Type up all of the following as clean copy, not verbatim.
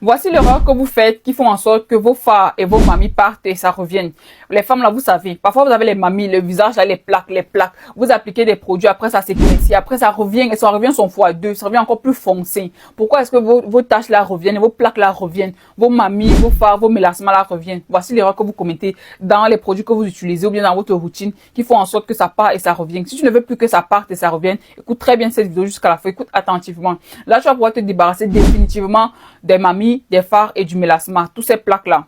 Voici l'erreur que vous faites qui font en sorte que vos phares et vos mamies partent et ça revienne. Les femmes là, vous savez, parfois vous avez les mamies, le visage là, les plaques. Vous appliquez des produits, après ça s'éclaircit, après ça revient et ça revient son fois deux, ça revient encore plus foncé. Pourquoi est-ce que vos taches là reviennent, vos plaques là reviennent, vos mamies, vos phares, vos mélasmas là reviennent? Voici l'erreur que vous commettez dans les produits que vous utilisez ou bien dans votre routine qui font en sorte que ça part et ça revient. Si tu ne veux plus que ça parte et ça revienne, écoute très bien cette vidéo jusqu'à la fin, écoute attentivement. Là, tu vas pouvoir te débarrasser définitivement des mamies, des phares et du mélasma, tous ces plaques-là.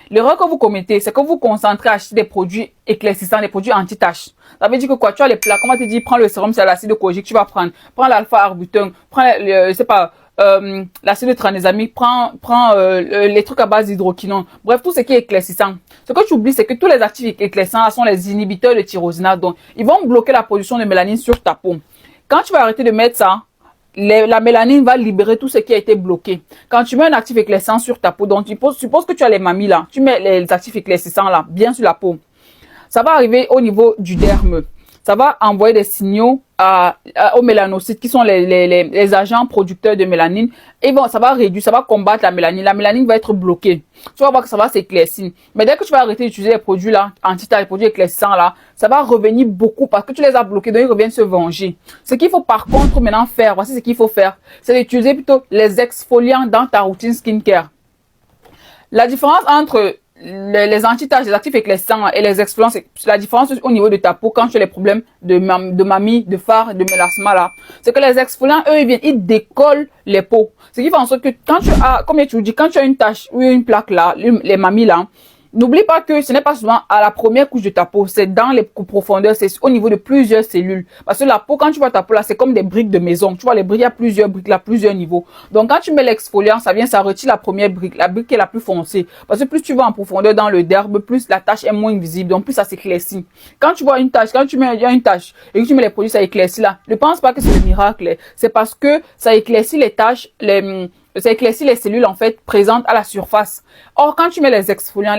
L'erreur que vous commettez, c'est que vous concentrez à acheter des produits éclaircissants, des produits anti-taches. Ça veut dire que quoi? Tu as les plaques, on va te dire, prends le sérum sur l'acide kojique, tu vas prendre. Prends l'alpha-arbutin, prends, l'acide tranexamique, prends les trucs à base d'hydroquinone. Bref, tout ce qui est éclaircissant. Ce que tu oublies, c'est que tous les actifs éclaircissants sont les inhibiteurs de tyrosinase. Donc, ils vont bloquer la production de mélanine sur ta peau. Quand tu vas arrêter de mettre ça, la mélanine va libérer tout ce qui a été bloqué. Quand tu mets un actif éclaircissant sur ta peau, donc suppose que tu as les mamies là, tu mets les actifs éclaircissants là, bien sur la peau. Ça va arriver au niveau du derme. Ça va envoyer des signaux aux mélanocytes qui sont les agents producteurs de mélanine. Et bon, ça va réduire, ça va combattre la mélanine. La mélanine va être bloquée. Tu vas voir que ça va s'éclaircir. Mais dès que tu vas arrêter d'utiliser les produits là, anti-taches, les produits éclaircissants là, ça va revenir beaucoup parce que tu les as bloqués, donc ils reviennent se venger. Ce qu'il faut par contre maintenant faire, voici ce qu'il faut faire, c'est d'utiliser plutôt les exfoliants dans ta routine skincare. La différence entre les anti-taches, les actifs éclaircissants et les exfoliants, c'est la différence au niveau de ta peau quand tu as les problèmes de mamie, de phare, de mélasma là. C'est que les exfoliants, eux, ils décollent les peaux. Ce qui fait en sorte que quand tu as, comme tu dis, quand tu as une tache ou une plaque là, les mamies là, n'oublie pas que ce n'est pas souvent à la première couche de ta peau, c'est dans les profondeurs, c'est au niveau de plusieurs cellules. Parce que la peau, quand tu vois ta peau là, c'est comme des briques de maison. Tu vois les briques, il y a plusieurs briques là, plusieurs niveaux. Donc quand tu mets l'exfoliant, ça retire la première brique, la brique qui est la plus foncée. Parce que plus tu vas en profondeur dans le derme, plus la tache est moins visible, donc plus ça s'éclaircit. Quand tu vois une tache, quand tu mets une tache et que tu mets les produits, ça éclaircit là. Ne pense pas que c'est le miracle, c'est parce que ça éclaircit les taches, ça éclaircit les cellules en fait présentes à la surface. Or, quand tu mets les exfoliants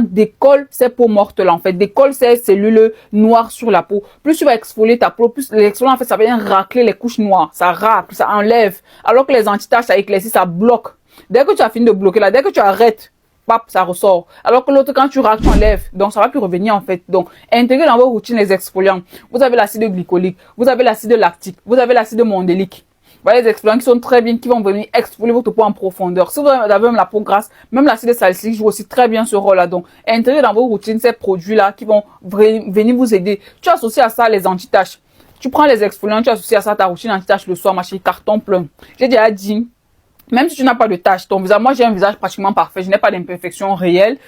décollent ces peaux mortes là en fait, décollent ces cellules noires sur la peau. Plus tu vas exfolier ta peau, plus l'exfoliant en fait ça vient racler les couches noires, ça racle, ça enlève. Alors que les anti-taches ça éclaircit, ça bloque. Dès que tu as fini de bloquer là, dès que tu arrêtes, pap, ça ressort. Alors que l'autre quand tu racles, tu enlèves. Donc ça va plus revenir en fait. Donc intégrez dans vos routines les exfoliants. Vous avez l'acide glycolique, vous avez l'acide lactique, vous avez l'acide mondélique. Voilà les exfoliants qui sont très bien, qui vont venir exfolier votre peau en profondeur. Si vous avez même la peau grasse, même l'acide salicylique joue aussi très bien ce rôle-là. Donc, intégrez dans vos routines ces produits-là qui vont venir vous aider. Tu associes à ça les anti-taches. Tu prends les exfoliants, tu associes à ça ta routine anti-taches le soir, machin, carton plein. J'ai déjà dit, même si tu n'as pas de taches, ton visage, moi j'ai un visage pratiquement parfait, je n'ai pas d'imperfection réelle.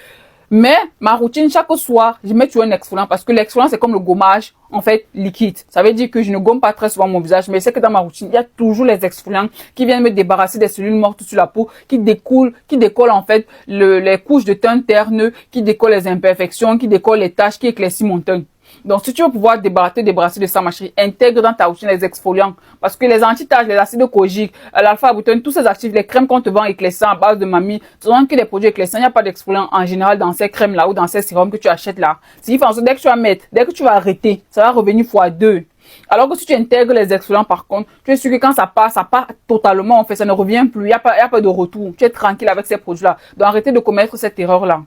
Mais ma routine, chaque soir, je mets toujours un exfoliant parce que l'exfoliant, c'est comme le gommage, en fait, liquide. Ça veut dire que je ne gomme pas très souvent mon visage, mais c'est que dans ma routine, il y a toujours les exfoliants qui viennent me débarrasser des cellules mortes sur la peau, qui décollent en fait les couches de teint terne, qui décollent les imperfections, qui décollent les taches, qui éclaircissent mon teint. Donc, si tu veux pouvoir débarrasser de ça, ma chérie, intègre dans ta routine les exfoliants. Parce que les anti-taches, les acides kojiques, l'alpha-arbutin, tous ces actifs, les crèmes qu'on te vend éclaircissants à base de mamie, ce sont que des produits éclaircissants. Il n'y a pas d'exfoliant en général dans ces crèmes-là ou dans ces sérums que tu achètes là. Dès que tu vas mettre, dès que tu vas arrêter, ça va revenir fois 2. Alors que si tu intègres les exfoliants, par contre, tu es sûr que quand ça part totalement, en fait, ça ne revient plus. Il n'y a pas de retour. Tu es tranquille avec ces produits-là. Donc, arrêtez de commettre cette erreur-là.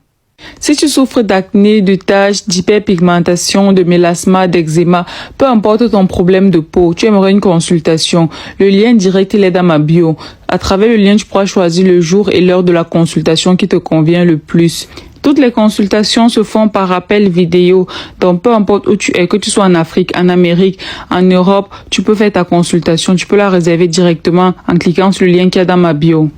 Si tu souffres d'acné, de taches, d'hyperpigmentation, de mélasma, d'eczéma, peu importe ton problème de peau, tu aimerais une consultation. Le lien direct il est dans ma bio. À travers le lien, tu pourras choisir le jour et l'heure de la consultation qui te convient le plus. Toutes les consultations se font par appel vidéo. Donc, peu importe où tu es, que tu sois en Afrique, en Amérique, en Europe, tu peux faire ta consultation. Tu peux la réserver directement en cliquant sur le lien qu'il y a dans ma bio.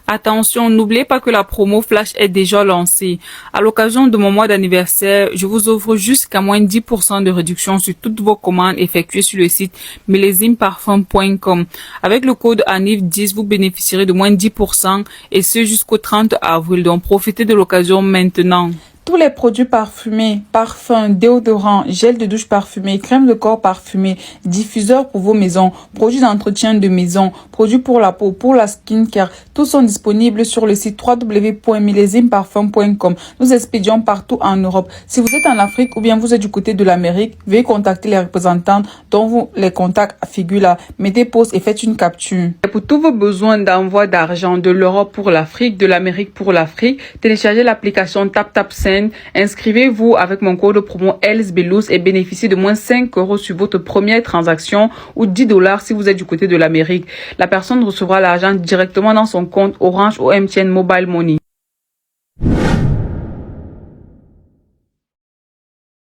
Attention, n'oubliez pas que la promo Flash est déjà lancée. À l'occasion de mon mois d'anniversaire, je vous offre jusqu'à moins 10% de réduction sur toutes vos commandes effectuées sur le site millesimparfum.com. Avec le code ANIF10, vous bénéficierez de moins 10% et ce jusqu'au 30 avril. Donc profitez de l'occasion maintenant. Tous les produits parfumés, parfums, déodorants, gel de douche parfumé, crème de corps parfumée, diffuseurs pour vos maisons, produits d'entretien de maison, produits pour la peau, pour la skincare, tous sont disponibles sur le site www.millesimparfums.com. Nous expédions partout en Europe. Si vous êtes en Afrique ou bien vous êtes du côté de l'Amérique, veuillez contacter les représentants dont les contacts figurent là. Mettez pause et faites une capture. Et pour tous vos besoins d'envoi d'argent de l'Europe pour l'Afrique, de l'Amérique pour l'Afrique, téléchargez l'application TapTapSend. Inscrivez-vous avec mon code promo ELSBELOUS et bénéficiez de moins 5 € sur votre première transaction ou 10 $ si vous êtes du côté de l'Amérique. La personne recevra l'argent directement dans son compte Orange ou MTN Mobile Money.